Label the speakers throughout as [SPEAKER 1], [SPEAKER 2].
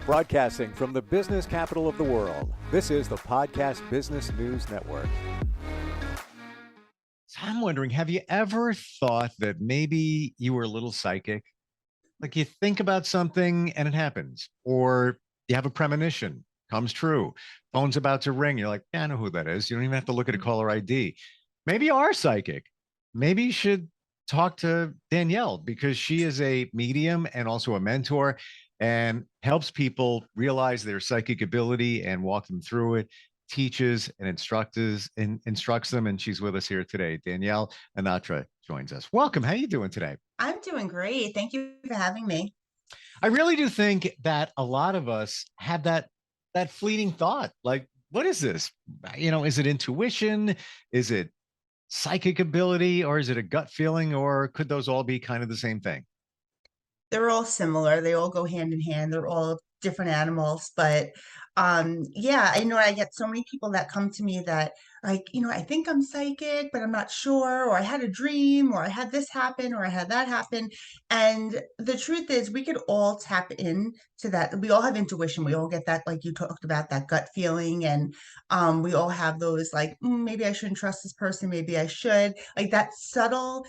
[SPEAKER 1] Broadcasting from the business capital of the world, this is the Podcast Business News Network.
[SPEAKER 2] So I'm wondering, have you ever thought that maybe you were a little psychic? Like you think about something and it happens, or you have a premonition, comes true. Phone's about to ring. You're like, yeah, I know who that is. You don't even have to look at a caller ID. Maybe you are psychic. Maybe you should talk to Danielle because she is a medium and also a mentor and helps people realize their psychic ability and walk them through it, teaches and instructs them. And she's with us here today. Danielle Anatra joins us. Welcome. How you doing today?
[SPEAKER 3] I'm doing great. Thank you for having me.
[SPEAKER 2] I really do think that a lot of us have that fleeting thought, like, what is this? Is it intuition? Is it psychic ability, or is it a gut feeling, or could those all be kind of the same thing?
[SPEAKER 3] They're all similar. They all go hand in hand. They're all different animals, but yeah, I know I get so many people that come to me that like, I think I'm psychic, but I'm not sure, or I had a dream, or I had this happen, or I had that happen. And the truth is we could all tap in to that. We all have intuition. We all get that, like you talked about, that gut feeling. And we all have those like, maybe I shouldn't trust this person, maybe I should. Like that subtle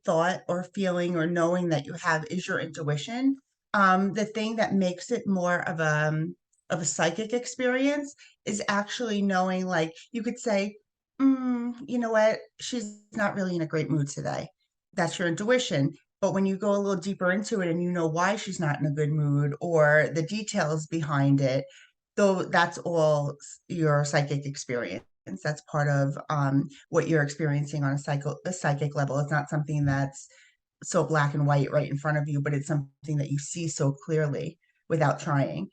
[SPEAKER 3] thought or feeling or knowing that you have is your intuition. The thing that makes it more of a psychic experience is actually knowing, like you could say, you know what, she's not really in a great mood today. That's your intuition. But when you go a little deeper into it and you know why she's not in a good mood or the details behind it, though that's all your psychic experience. That's part of what you're experiencing on a psychic level. It's not something that's so black and white right in front of you, but it's something that you see so clearly without trying.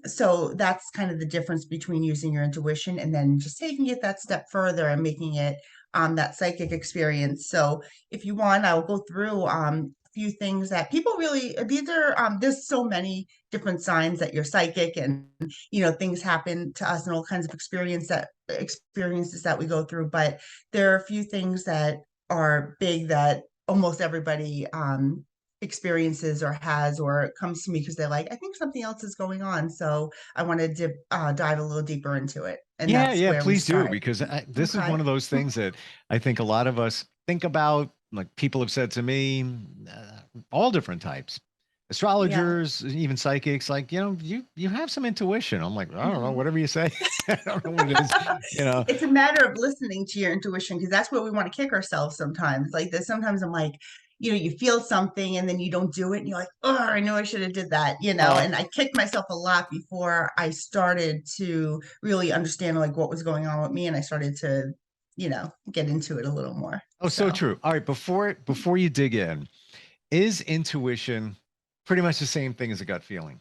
[SPEAKER 3] So that's kind of the difference between using your intuition and then just taking it that step further and making it that psychic experience. So if you want, I'll go through a few things that people really, these are, there's so many different signs that you're psychic, and things happen to us and all kinds of experiences that we go through, but there are a few things that are big that almost everybody experiences or has or comes to me because they're like, I think something else is going on, so I wanted to dive a little deeper into it, and
[SPEAKER 2] Yeah,
[SPEAKER 3] that's
[SPEAKER 2] yeah,
[SPEAKER 3] where we
[SPEAKER 2] please do,
[SPEAKER 3] start.
[SPEAKER 2] because this is
[SPEAKER 3] Okay.
[SPEAKER 2] one of those things that I think a lot of us think about. Like people have said to me, all different types,
[SPEAKER 3] Yeah.
[SPEAKER 2] astrologers, even psychics. Like you have some intuition. I'm like, I don't know,
[SPEAKER 3] Mhm.
[SPEAKER 2] whatever you say. I don't know what it is. You know,
[SPEAKER 3] It's a matter of listening to your intuition because that's where we want to kick ourselves sometimes. Like this, sometimes I'm like, you feel something and then you don't do it, and you're like, oh, I know I should have did that,
[SPEAKER 2] well,
[SPEAKER 3] and I kicked myself a lot before I started to really understand like what was going on with me, and I started to, get into it a little more.
[SPEAKER 2] oh, so
[SPEAKER 3] So,
[SPEAKER 2] true. All right, before you dig in, is intuition pretty much the same thing as a gut feeling?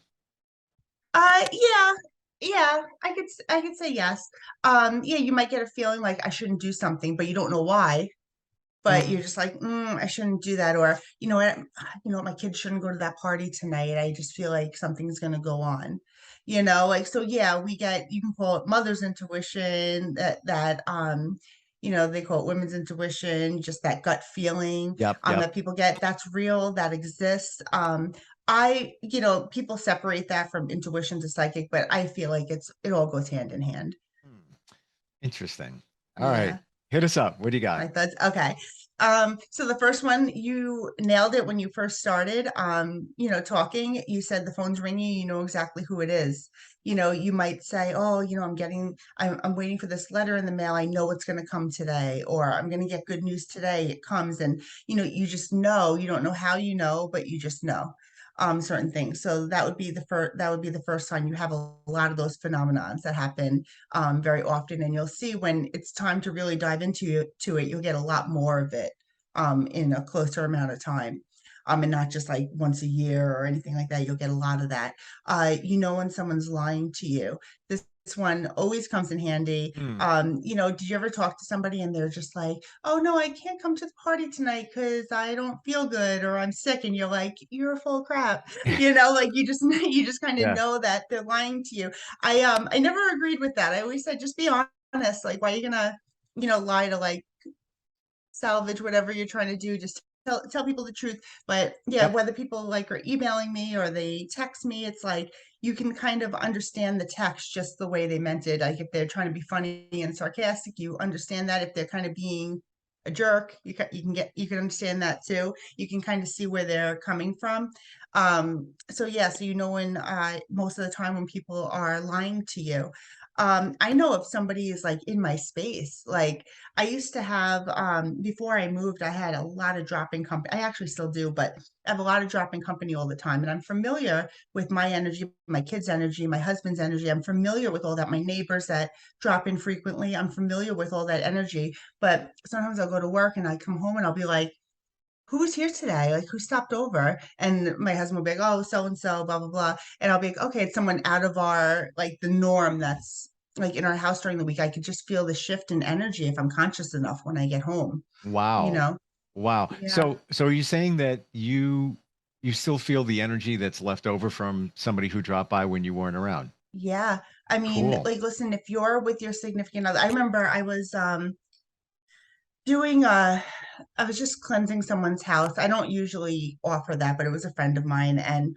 [SPEAKER 3] yeah, yeah, I could say yes. Yeah, you might get a feeling like I shouldn't do something, but you don't know why, but you're just like, I shouldn't do that. Or, my kids shouldn't go to that party tonight. I just feel like something's going to go on, like, so yeah, you can call it mother's intuition they call it women's intuition, just that gut feeling,
[SPEAKER 2] Yep, yep.
[SPEAKER 3] that people get. That's real, that exists. People separate that from intuition to psychic, but I feel like it all goes hand in hand.
[SPEAKER 2] Hmm. Interesting. All right.
[SPEAKER 3] Yeah.
[SPEAKER 2] Hit us up. What do you got?
[SPEAKER 3] I thought, okay. So the first one, you nailed it when you first started, talking. You said the phone's ringing, you know exactly who it is. You might say, oh, I'm waiting for this letter in the mail. I know it's going to come today, or I'm going to get good news today. It comes, and, you just know. You don't know how you know, but you just know certain things. So that would be the first sign. You have a lot of those phenomenons that happen very often, and you'll see when it's time to really dive into it, you'll get a lot more of it in a closer amount of time. And not just like once a year or anything like that. You'll get a lot of that. When someone's lying to you. This one always comes in handy.
[SPEAKER 2] Hmm.
[SPEAKER 3] Did you ever talk to somebody and they're just like, oh no, I can't come to the party tonight because I don't feel good or I'm sick, and you're like, you're full of crap. Like you just you just kind of
[SPEAKER 2] Yeah.
[SPEAKER 3] know that they're lying to you. I never agreed with that. I always said, just be honest. Like, why are you gonna, lie to like salvage whatever you're trying to do? Just tell people the truth. But yeah,
[SPEAKER 2] Yep.
[SPEAKER 3] whether people like are emailing me or they text me, it's like you can kind of understand the text just the way they meant it. Like if they're trying to be funny and sarcastic, you understand that. If they're kind of being a jerk, you can understand that too. You can kind of see where they're coming from. So yeah, so you know when most of the time when people are lying to you. I know if somebody is like in my space, like I used to have, before I moved, I had a lot of drop-in company. I actually still do, but I have a lot of drop-in company all the time. And I'm familiar with my energy, my kids' energy, my husband's energy. I'm familiar with all that. My neighbors that drop in frequently, I'm familiar with all that energy. But sometimes I'll go to work and I come home and I'll be like, who was here today? Like, who stopped over? And my husband will be like, oh, so and so, blah, blah, blah. And I'll be like, okay, it's someone out of our, like, the norm that's like in our house during the week. I could just feel the shift in energy if I'm conscious enough when I get home, you
[SPEAKER 2] Wow.
[SPEAKER 3] know?
[SPEAKER 2] Wow.
[SPEAKER 3] Yeah.
[SPEAKER 2] So are you saying that you still feel the energy that's left over from somebody who dropped by when you weren't around?
[SPEAKER 3] Yeah. I mean,
[SPEAKER 2] Cool.
[SPEAKER 3] like, listen, if you're with your significant other, I remember I was doing I was just cleansing someone's house. I don't usually offer that, but it was a friend of mine. And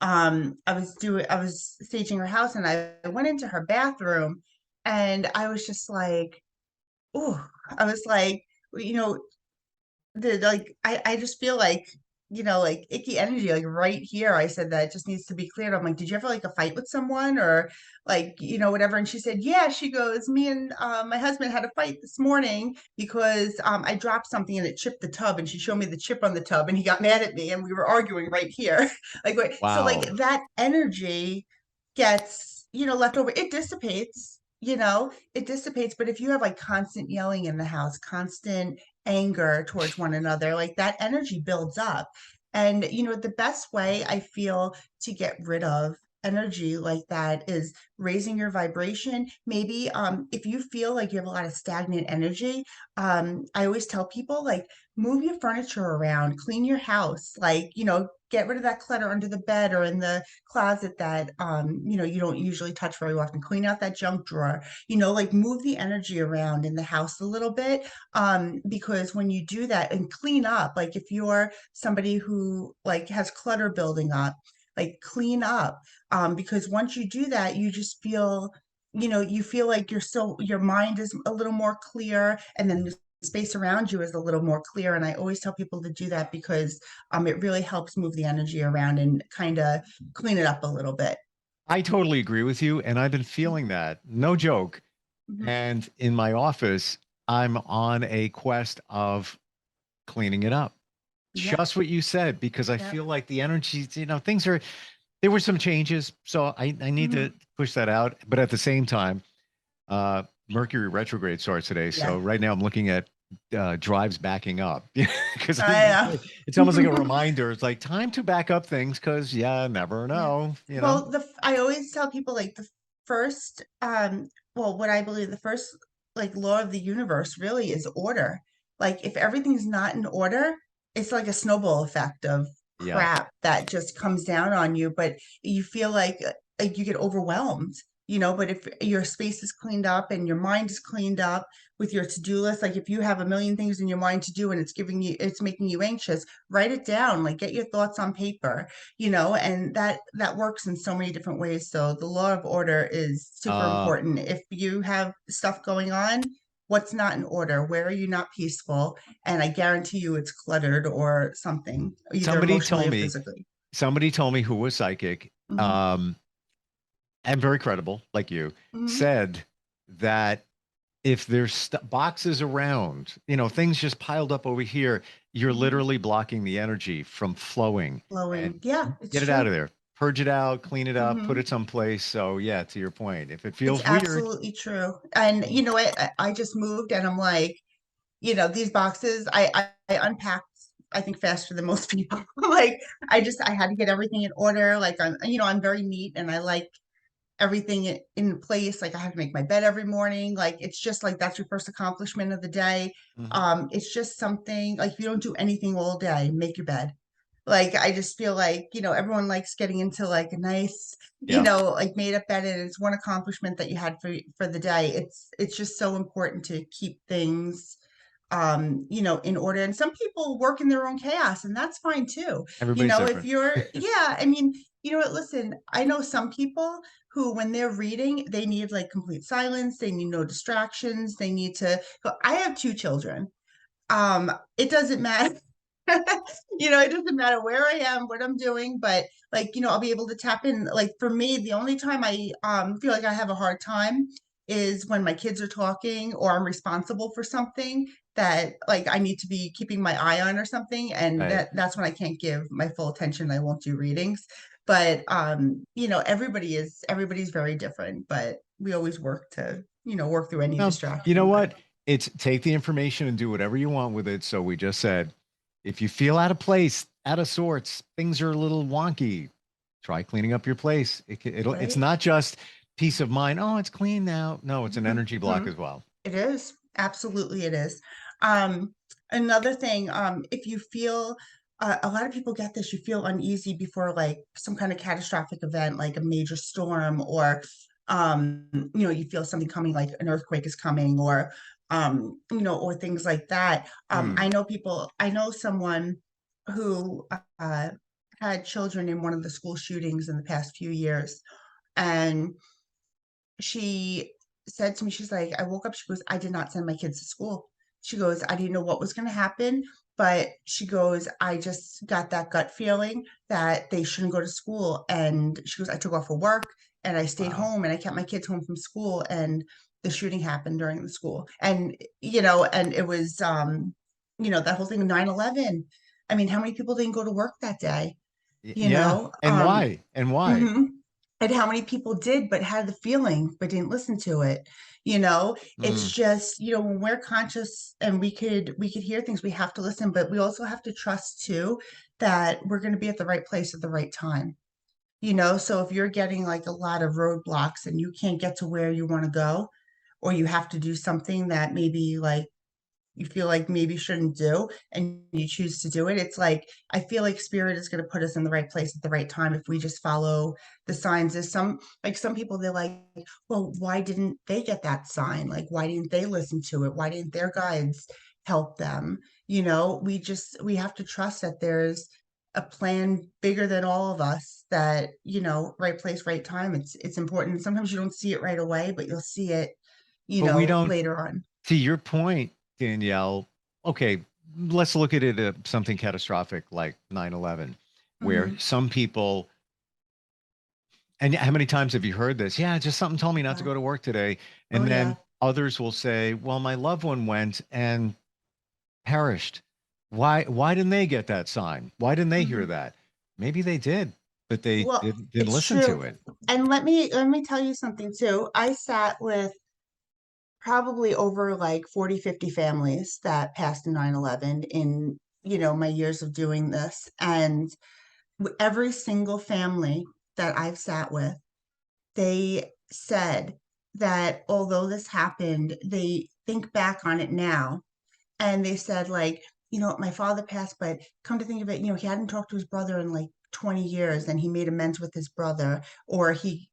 [SPEAKER 3] I was staging her house and I went into her bathroom and I was just like, oh, I was like, you know, I just feel like, like icky energy, like right here. I said that it just needs to be cleared. I'm like, did you ever like a fight with someone or like, whatever? And she said, yeah, she goes, me and my husband had a fight this morning because I dropped something and it chipped the tub and she showed me the chip on the tub and he got mad at me and we were arguing right here. Like, wait, so like
[SPEAKER 2] Wow.
[SPEAKER 3] that energy gets, left over. It dissipates, it dissipates. But if you have like constant yelling in the house, constant anger towards one another, like that energy builds up. And, the best way I feel to get rid of energy like that is raising your vibration. Maybe if you feel like you have a lot of stagnant energy, I always tell people like move your furniture around, clean your house, like, get rid of that clutter under the bed or in the closet that you don't usually touch very often. Clean out that junk drawer, like move the energy around in the house a little bit, because when you do that and clean up, like if you're somebody who like has clutter building up, like clean up, because once you do that you just feel, you feel like your mind is a little more clear, and then the space around you is a little more clear. And I always tell people to do that because it really helps move the energy around and kind of clean it up a little bit.
[SPEAKER 2] I totally agree with you, and I've been feeling that. No joke.
[SPEAKER 3] Mhm.
[SPEAKER 2] And in my office, I'm on a quest of cleaning it up.
[SPEAKER 3] Yep,
[SPEAKER 2] Just what you said, because I
[SPEAKER 3] yep.
[SPEAKER 2] feel like the energy, things are, there were some changes. So I need to
[SPEAKER 3] Mhm.
[SPEAKER 2] push that out. But at the same time, Mercury retrograde starts today. So
[SPEAKER 3] Yeah,
[SPEAKER 2] right now I'm looking at drives backing up because
[SPEAKER 3] I
[SPEAKER 2] it's almost like a
[SPEAKER 3] know.
[SPEAKER 2] reminder. It's like time to back up things because, yeah, never
[SPEAKER 3] Yeah.
[SPEAKER 2] know.
[SPEAKER 3] Well, I always tell people like the first, well, what I believe the first like law of the universe really is order. Like if everything's not in order, it's like a snowball effect of
[SPEAKER 2] Yeah.
[SPEAKER 3] crap that just comes down on you, but you feel like you get overwhelmed, but if your space is cleaned up and your mind is cleaned up with your to-do list, like if you have a million things in your mind to do and it's making you anxious, write it down, like get your thoughts on paper, and that works in so many different ways. So the law of order is super
[SPEAKER 2] Uh,
[SPEAKER 3] important. If you have stuff going on, what's not in order? Where are you not peaceful? And I guarantee you it's cluttered or something, either
[SPEAKER 2] somebody
[SPEAKER 3] emotionally
[SPEAKER 2] told
[SPEAKER 3] or
[SPEAKER 2] me,
[SPEAKER 3] physically.
[SPEAKER 2] somebody told me who was psychic,
[SPEAKER 3] Hmm.
[SPEAKER 2] um, and very credible, like you,
[SPEAKER 3] Hmm.
[SPEAKER 2] said that if there's boxes around, things just piled up over here, you're
[SPEAKER 3] Hmm.
[SPEAKER 2] literally blocking the energy from flowing and
[SPEAKER 3] Flowing. Yeah, it's
[SPEAKER 2] get it out
[SPEAKER 3] true.
[SPEAKER 2] of there. Purge it out, clean it up, put
[SPEAKER 3] Hmm.
[SPEAKER 2] it someplace. So, yeah, to your point, if it
[SPEAKER 3] It's
[SPEAKER 2] feels weird,
[SPEAKER 3] absolutely true. And you know what? I just moved and I'm like, these boxes, I unpacked, I think faster than most people. Like I had to get everything in order. Like I'm very neat and I like everything in place. Like I have to make my bed every morning. Like it's just like that's your first accomplishment of the day.
[SPEAKER 2] mhm,
[SPEAKER 3] It's just something like if you don't do anything all day, make your bed. Like I just feel like, everyone likes getting into like a nice,
[SPEAKER 2] yeah,
[SPEAKER 3] like made up bed and it's one accomplishment that you had for the day. It's just so important to keep things in order. And some people work in their own chaos, and that's fine too.
[SPEAKER 2] Everybody's
[SPEAKER 3] If
[SPEAKER 2] different.
[SPEAKER 3] you're, yeah, I mean, you know what, listen, I know some people who, when they're reading, they need like complete silence, they need no distractions, they need to go. I have two children. It doesn't matter. It doesn't matter where I am, what I'm doing, but like, I'll be able to tap in. Like for me, the only time I feel like I have a hard time is when my kids are talking or I'm responsible for something that like I need to be keeping my eye on or something. And
[SPEAKER 2] Right.
[SPEAKER 3] that's when I can't give my full attention. I won't do readings. But everybody's very different, but we always work to, work through any
[SPEAKER 2] Well, you know
[SPEAKER 3] distraction. But
[SPEAKER 2] what? It's take the information and do whatever you want with it. So we just said, if you feel out of place, out of sorts, things are a little wonky, try cleaning up your place. It's
[SPEAKER 3] right.
[SPEAKER 2] not just peace of mind. Oh, it's clean now. No, it's an energy block
[SPEAKER 3] Mhm.
[SPEAKER 2] as well.
[SPEAKER 3] It is. Absolutely, it is. Um, Another thing, if you feel, a lot of people get this, you feel uneasy before like some kind of catastrophic event, like a major storm, or, you feel something coming, like an earthquake is coming, or things like that.
[SPEAKER 2] Hmm.
[SPEAKER 3] I know someone who, had children in one of the school shootings in the past few years. And she said to me, she's like, I woke up, she goes, I did not send my kids to school. She goes, I didn't know what was going to happen, but she goes, I just got that gut feeling that they shouldn't go to school. And she goes, I took off of work and I stayed
[SPEAKER 2] Wow.
[SPEAKER 3] home and I kept my kids home from school. And the shooting happened during the school. And it was, that whole thing of 9/11. I mean, how many people didn't go to work that day? You
[SPEAKER 2] Yeah.
[SPEAKER 3] know,
[SPEAKER 2] And why? And why?
[SPEAKER 3] mhm. And how many people did, but had the feeling, but didn't listen to it. It's
[SPEAKER 2] Hmm.
[SPEAKER 3] just, when we're conscious and we could hear things, we have to listen, but we also have to trust too that we're going to be at the right place at the right time. So if you're getting like a lot of roadblocks and you can't get to where you want to go, or you have to do something that maybe like you feel like maybe shouldn't do and you choose to do it, it's like I feel like spirit is going to put us in the right place at the right time if we just follow the signs. There's some people, they're like, well, why didn't they get that sign? Like, why didn't they listen to it? Why didn't their guides help them? We have to trust that there's a plan bigger than all of us, that right place, right time. It's important. Sometimes you don't see it right away, but you'll see it
[SPEAKER 2] But we don't,
[SPEAKER 3] later on.
[SPEAKER 2] to your point, Danielle, okay, let's look at it something catastrophic like 9/11, where
[SPEAKER 3] Mhm.
[SPEAKER 2] some people, and how many times have you heard this? Yeah, just something told me not to
[SPEAKER 3] Yeah.
[SPEAKER 2] go to work today.
[SPEAKER 3] Oh
[SPEAKER 2] And
[SPEAKER 3] yeah.
[SPEAKER 2] then others will say, well, my loved one went and perished. Why didn't they get that sign? Why didn't they hear
[SPEAKER 3] Mhm.
[SPEAKER 2] that? Maybe they did, but they
[SPEAKER 3] Well,
[SPEAKER 2] didn't
[SPEAKER 3] it's
[SPEAKER 2] listen to
[SPEAKER 3] true.
[SPEAKER 2] it.
[SPEAKER 3] And let me tell you something too. I sat with probably over like 40, 50 families that passed in 9/11 in, my years of doing this. And every single family that I've sat with, they said that although this happened, they think back on it now. And they said, like, my father passed, but come to think of it, he hadn't talked to his brother in like 20 years and he made amends with his brother, or he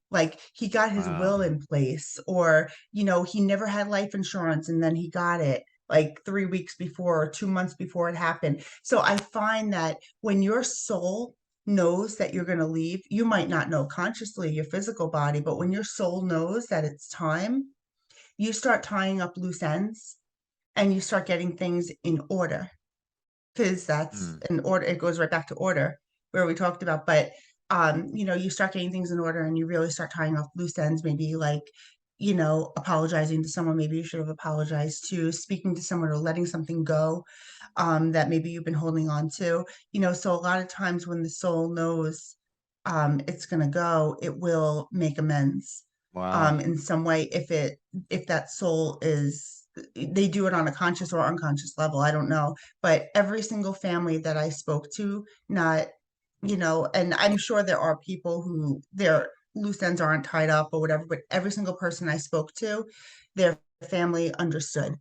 [SPEAKER 3] got his
[SPEAKER 2] Wow.
[SPEAKER 3] will in place, or, he never had life insurance and then he got it like 3 weeks before or 2 months before it happened. So I find that when your soul knows that you're going to leave, you might not know consciously your physical body, but when your soul knows that it's time, you start tying up loose ends and you start getting things in order, because that's
[SPEAKER 2] Hmm.
[SPEAKER 3] an order. It goes right back to order where we talked about. But you start getting things in order and you really start tying off loose ends, maybe like, apologizing to someone maybe you should have apologized to, speaking to someone, or letting something go that maybe you've been holding on to. So a lot of times when the soul knows it's going to go, it will make amends
[SPEAKER 2] Wow.
[SPEAKER 3] in some way, if that soul is, they do it on a conscious or unconscious level, I don't know. But every single family that I spoke to, not, and I'm sure there are people who their loose ends aren't tied up or whatever, but every single person I spoke to, their family understood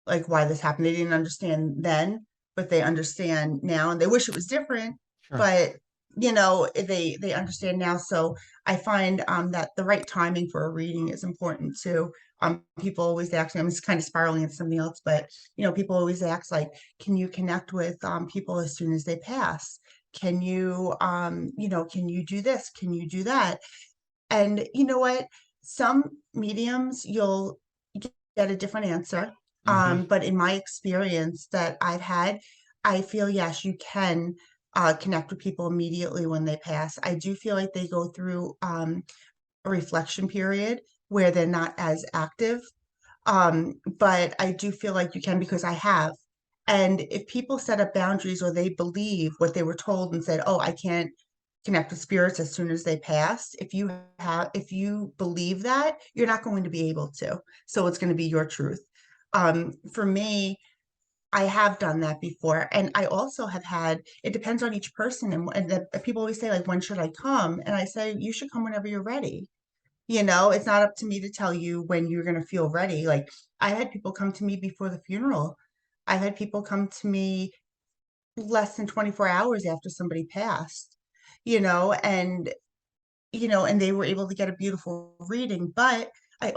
[SPEAKER 3] like why this happened. They didn't understand then, but they understand now, and they wish it was different,
[SPEAKER 2] Sure.
[SPEAKER 3] but they understand now. So I find that the right timing for a reading is important too. People always ask me, I'm just kind of spiraling into something else, but people always ask like, can you connect with people as soon as they pass? Can you do this? Can you do that? And you know what? Some mediums you'll get a different answer.
[SPEAKER 2] Hmm.
[SPEAKER 3] But in my experience that I've had, I feel yes, you can connect with people immediately when they pass. I do feel like they go through a reflection period where they're not as active. But I do feel like you can because I have. And if people set up boundaries or they believe what they were told and said, oh, I can't connect with spirits as soon as they pass, if you believe that, you're not going to be able to. So it's going to be your truth. For me, I have done that before. And I also have had, it depends on each person. And people always say, like, when should I come? And I say, you should come whenever you're ready. It's not up to me to tell you when you're going to feel ready. Like, I had people come to me before the funeral. I've had people come to me less than 24 hours after somebody passed, you know, and and they were able to get a beautiful reading. But I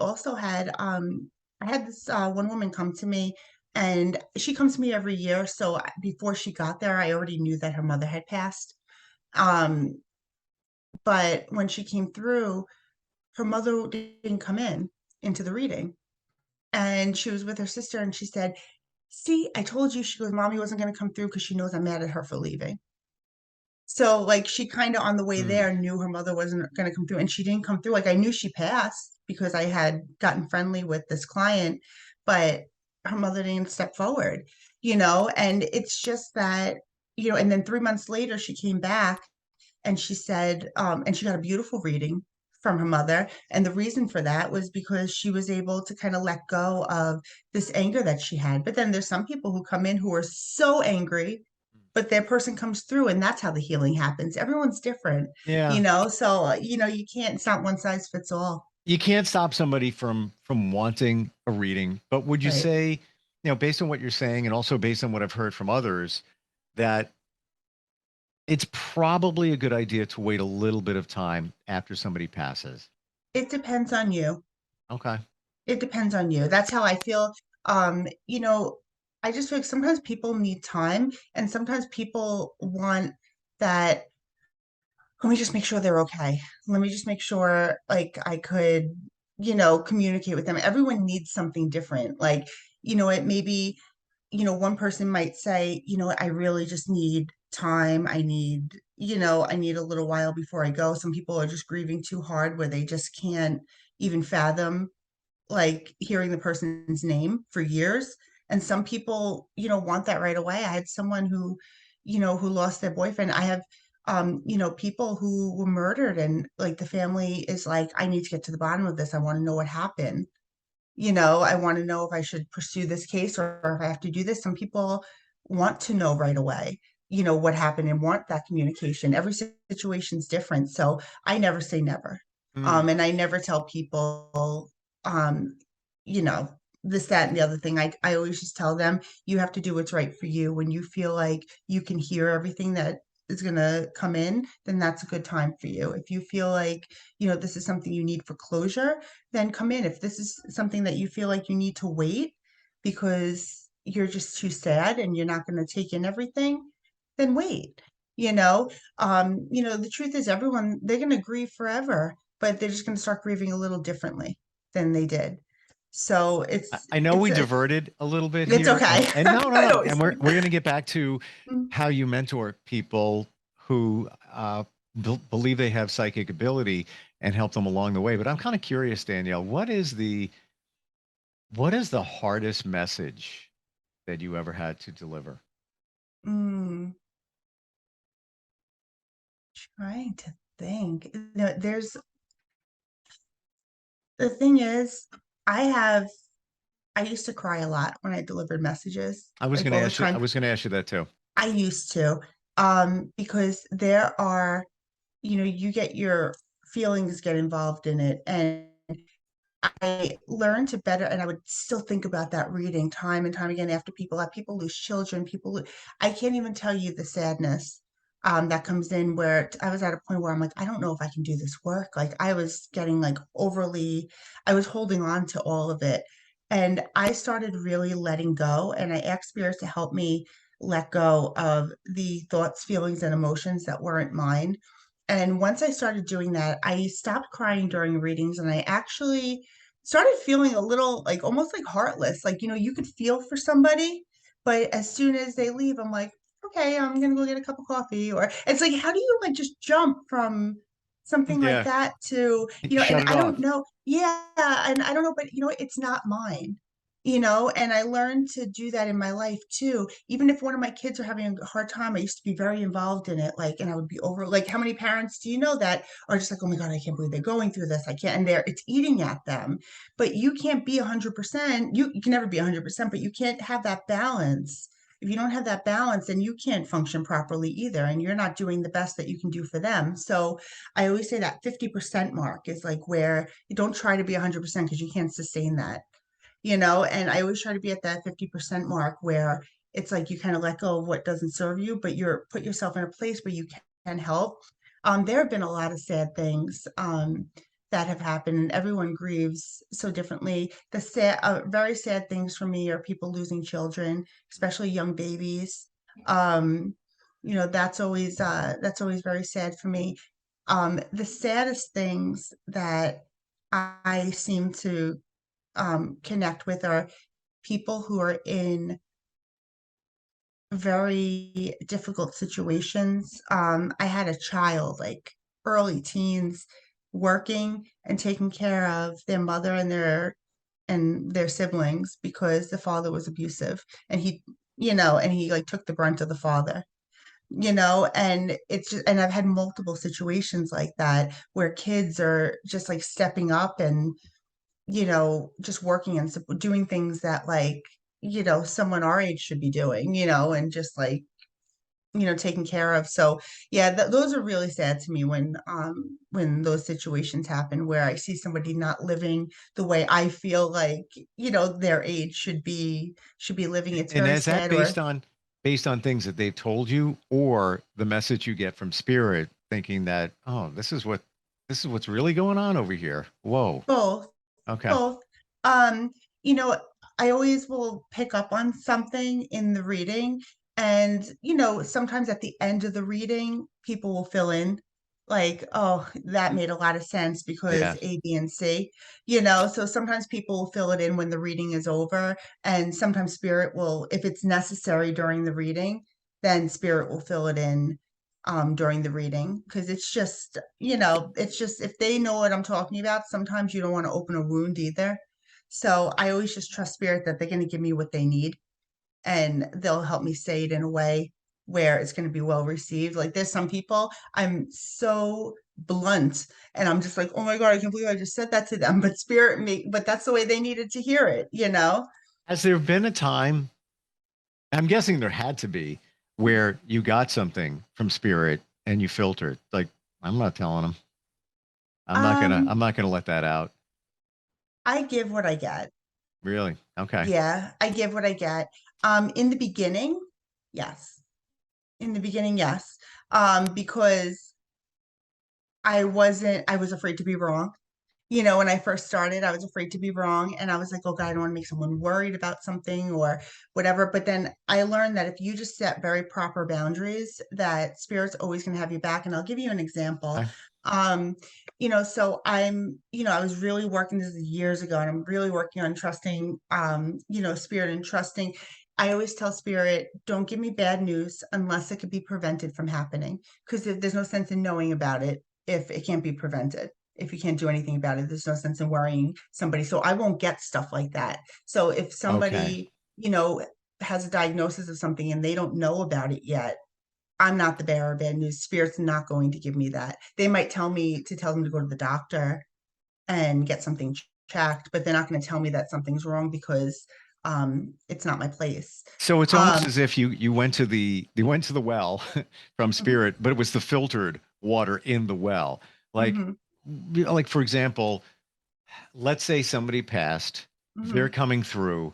[SPEAKER 3] had this one woman come to me, and she comes to me every year. So before she got there, I already knew that her mother had passed. Um, but when she came through, her mother didn't come into the reading. And she was with her sister, and she said, see, I told you. She goes, Mommy wasn't going to come through because she knows I'm mad at her for leaving. So, like, she kind of on the way
[SPEAKER 2] Mm.
[SPEAKER 3] there knew her mother wasn't going to come through, and she didn't come through. Like, I knew she passed because I had gotten friendly with this client, but her mother didn't step forward, and it's just that, and then 3 months later, she came back and she said, and she got a beautiful reading from her mother. And the reason for that was because she was able to kind of let go of this anger that she had. But then there's some people who come in who are so angry, but their person comes through, and that's how the healing happens. Everyone's different,
[SPEAKER 2] Yeah.
[SPEAKER 3] so, you can't, it's not one size fits all.
[SPEAKER 2] You can't stop somebody from wanting a reading, but would you
[SPEAKER 3] Right.
[SPEAKER 2] say, based on what you're saying and also based on what I've heard from others, that it's probably a good idea to wait a little bit of time after somebody passes?
[SPEAKER 3] It depends on you.
[SPEAKER 2] Okay.
[SPEAKER 3] It depends on you. That's how I feel. I just feel like sometimes people need time, and sometimes people want that. Let me just make sure they're okay. Let me just make sure, like, I could, communicate with them. Everyone needs something different. Like, it may be, one person might say, I really just need time. I need a little while before I go. Some people are just grieving too hard where they just can't even fathom like hearing the person's name for years. And some people, want that right away. I had someone who lost their boyfriend. I have, people who were murdered, and like the family is like, I need to get to the bottom of this. I want to know what happened. I want to know if I should pursue this case or if I have to do this. Some people want to know right away, what happened and want that communication. Every situation's different. So I never say never.
[SPEAKER 2] Mm.
[SPEAKER 3] And I never tell people, um, you know, this, that, and the other thing. I always just tell them, you have to do what's right for you. When you feel like you can hear everything that is going to come in, then that's a good time for you. If you feel like, this is something you need for closure, then come in. If this is something that you feel like you need to wait because you're just too sad and you're not going to take in everything, then wait. The truth is everyone, they're going to grieve forever, but they're just going to start grieving a little differently than they did. So
[SPEAKER 2] I know we diverted a little bit
[SPEAKER 3] it's
[SPEAKER 2] here,
[SPEAKER 3] okay.
[SPEAKER 2] and no, no,
[SPEAKER 3] I
[SPEAKER 2] no,
[SPEAKER 3] always
[SPEAKER 2] and we're going to get back to
[SPEAKER 3] Mm.
[SPEAKER 2] how you mentor people who believe they have psychic ability and help them along the way. But I'm kind of curious, Danielle, what is the hardest message that you ever had to deliver?
[SPEAKER 3] Mm, trying to think. There's the thing is, I have I used to cry a lot when I delivered messages,
[SPEAKER 2] I was
[SPEAKER 3] like
[SPEAKER 2] going to
[SPEAKER 3] all the
[SPEAKER 2] ask you. I
[SPEAKER 3] time.
[SPEAKER 2] was going to ask you that too.
[SPEAKER 3] I used to, because there are, you get your feelings get involved in it. And I learned to better, and I would still think about that reading time and time again after people lose children, I can't even tell you the sadness. that comes in where I was at a point where I'm like, I don't know if I can do this work. Like I was getting like overly, I was holding on to all of it. And I started really letting go. And I asked spirits to help me let go of the thoughts, feelings, and emotions that weren't mine. And once I started doing that, I stopped crying during readings and I actually started feeling a little like almost like heartless. Like, you could feel for somebody, but as soon as they leave, I'm like, okay, I'm gonna go get a cup of coffee. Or it's like, how do you like just jump from something like
[SPEAKER 2] Yeah.
[SPEAKER 3] that to,
[SPEAKER 2] You
[SPEAKER 3] and
[SPEAKER 2] shut it
[SPEAKER 3] I don't
[SPEAKER 2] off.
[SPEAKER 3] know. Yeah, and I don't know, but it's not mine. And I learned to do that in my life too. Even if one of my kids are having a hard time, I used to be very involved in it. Like, and I would be over, like, how many parents do you know that are just like, oh my God, I can't believe they're going through this. I can't, and it's eating at them. But you can't be 100%. You can never be 100%, but you can't have that balance. If you don't have that balance, then you can't function properly either. And you're not doing the best that you can do for them. So I always say that 50% mark is like where you don't try to be 100% because you can't sustain that. And I always try to be at that 50% mark where it's like you kind of let go of what doesn't serve you, but you're put yourself in a place where you can help. There have been a lot of sad things that have happened, and everyone grieves so differently. The very sad things for me are people losing children, especially young babies. Um, that's always very sad for me. The saddest things that I seem to connect with are people who are in very difficult situations. I had a child, like early teens, working and taking care of their mother and their siblings because the father was abusive, and he like took the brunt of the father. And it's just, and I've had multiple situations like that where kids are just like stepping up and just working and doing things that like, someone our age should be doing, and just like, taken care of. So yeah, those are really sad to me when those situations happen where I see somebody not living the way I feel like, their age should be living. It's
[SPEAKER 2] And
[SPEAKER 3] very
[SPEAKER 2] is that
[SPEAKER 3] sad. Or
[SPEAKER 2] based on things that they've told you, or the message you get from spirit thinking that, oh, this is what's really going on over here. Whoa.
[SPEAKER 3] both.
[SPEAKER 2] Okay.
[SPEAKER 3] Both. Um, you know, I always will pick up on something in the reading. And, sometimes at the end of the reading, people will fill in like, oh, that made a lot of sense because
[SPEAKER 2] Yeah.
[SPEAKER 3] A, B, and C, so sometimes people will fill it in when the reading is over. And sometimes spirit will, if it's necessary during the reading, then spirit will fill it in during the reading because it's just if they know what I'm talking about, sometimes you don't want to open a wound either. So I always just trust spirit that they're going to give me what they need and they'll help me say it in a way where it's going to be well received. Like there's some people I'm so blunt and I'm just like, oh my God, I can't believe I just said that to them. But but that's the way they needed to hear it.
[SPEAKER 2] Has there been a time, I'm guessing there had to be, where you got something from spirit and you filtered, like, I'm not telling them. I'm
[SPEAKER 3] Um,
[SPEAKER 2] not gonna let that out.
[SPEAKER 3] I give what I get.
[SPEAKER 2] Really? Okay.
[SPEAKER 3] Yeah, I give what I get. In the beginning, yes. In the beginning, yes. Because I was afraid to be wrong. When I first started, I was afraid to be wrong. And I was like, oh God, I don't want to make someone worried about something or whatever. But then I learned that if you just set very proper boundaries, that spirit's always going to have you back. And I'll give you an example.
[SPEAKER 2] Okay.
[SPEAKER 3] Um, so I was really working, this is years ago, and I'm really working on trusting, spirit and trusting. I always tell spirit, don't give me bad news unless it could be prevented from happening. Because there's no sense in knowing about it if it can't be prevented. If you can't do anything about it, there's no sense in worrying somebody. So I won't get stuff like that. So if
[SPEAKER 2] Okay.
[SPEAKER 3] somebody, has a diagnosis of something and they don't know about it yet, I'm not the bearer of bad news. Spirit's not going to give me that. They might tell me to tell them to go to the doctor and get something checked, but they're not going to tell me that something's wrong because it's not my place.
[SPEAKER 2] So it's almost
[SPEAKER 3] Um,
[SPEAKER 2] as if you went to the well from
[SPEAKER 3] mhm,
[SPEAKER 2] spirit, but it was the filtered water in the well. Like,
[SPEAKER 3] mhm,
[SPEAKER 2] like for example, let's say somebody passed, they're
[SPEAKER 3] mhm,
[SPEAKER 2] coming through,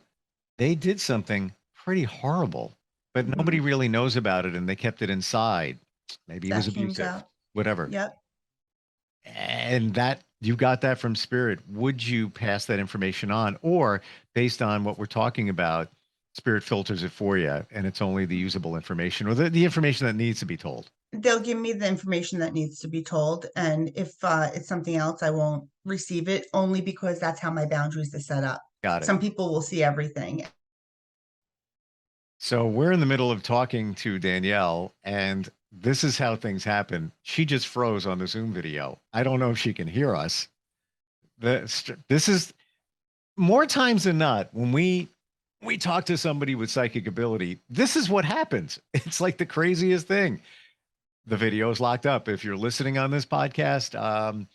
[SPEAKER 2] they did something pretty horrible, but nobody
[SPEAKER 3] mhm,
[SPEAKER 2] really knows about it and they kept it inside Maybe he
[SPEAKER 3] That
[SPEAKER 2] was
[SPEAKER 3] came
[SPEAKER 2] abusive,
[SPEAKER 3] out.
[SPEAKER 2] whatever.
[SPEAKER 3] Yep.
[SPEAKER 2] And that you got that from spirit. Would you pass that information on? Or based on what we're talking about, spirit filters it for you and it's only the usable information or the information that needs to be told?
[SPEAKER 3] They'll give me the information that needs to be told. And if it's something else, I won't receive it, only because that's how my boundaries are set up.
[SPEAKER 2] Got it.
[SPEAKER 3] Some people will see everything.
[SPEAKER 2] So we're in the middle of talking to Danielle, and this is how things happen. She just froze on the Zoom video. I don't know if she can hear us. This is more times than not when we talk to somebody with psychic ability. This is what happens. It's like the craziest thing. The video is locked up. If you're listening on this podcast,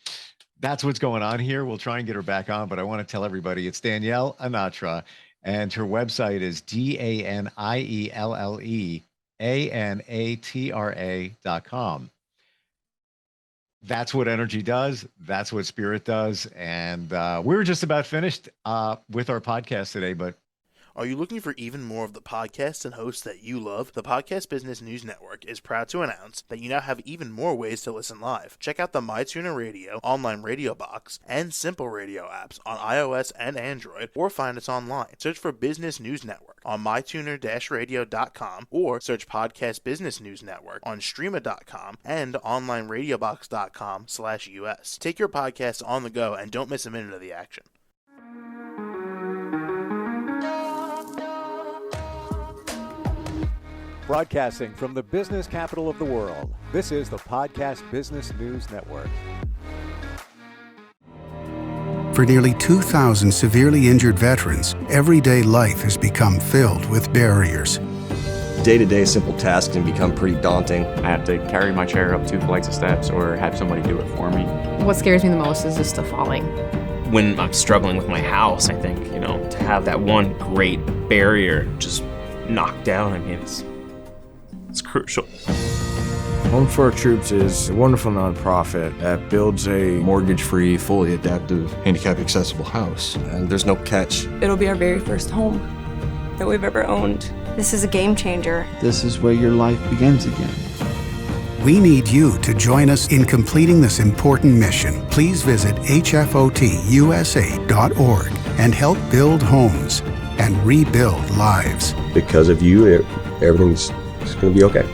[SPEAKER 2] that's what's going on here. We'll try and get her back on, but I want to tell everybody it's Danielle Anatra. And her website is DanielleAnatra.com. That's what energy does. That's what spirit does. And we were just about finished with our podcast today, but
[SPEAKER 4] are you looking for even more of the podcasts and hosts that you love? The Podcast Business News Network is proud to announce that you now have even more ways to listen live. Check out the MyTuner Radio, online radio box, and Simple Radio apps on iOS and Android, or find us online. Search for Business News Network on mytuner-radio.com, or search Podcast Business News Network on streama.com and onlineradiobox.com/US. Take your podcast on the go and don't miss a minute of the action.
[SPEAKER 1] Broadcasting from the business capital of the world, this is the Podcast Business News Network.
[SPEAKER 5] For nearly 2,000 severely injured veterans, everyday life has become filled with barriers.
[SPEAKER 6] Day-to-day simple tasks can become pretty daunting.
[SPEAKER 7] I have to carry my chair up 2 flights of steps or have somebody do it for me.
[SPEAKER 8] What scares me the most is just the falling.
[SPEAKER 9] When I'm struggling with my house, I think, to have that one great barrier just knocked down, it's crucial.
[SPEAKER 10] Home for Our Troops is a wonderful nonprofit that builds a
[SPEAKER 6] Mortgage-free, fully adaptive, handicap-accessible house. And there's no catch.
[SPEAKER 11] It'll be our very first home that we've ever owned.
[SPEAKER 12] This is a game changer.
[SPEAKER 13] This is where your life begins again.
[SPEAKER 5] We need you to join us in completing this important mission. Please visit hfotusa.org and help build homes and rebuild lives.
[SPEAKER 6] Because of you, everything's going to be okay.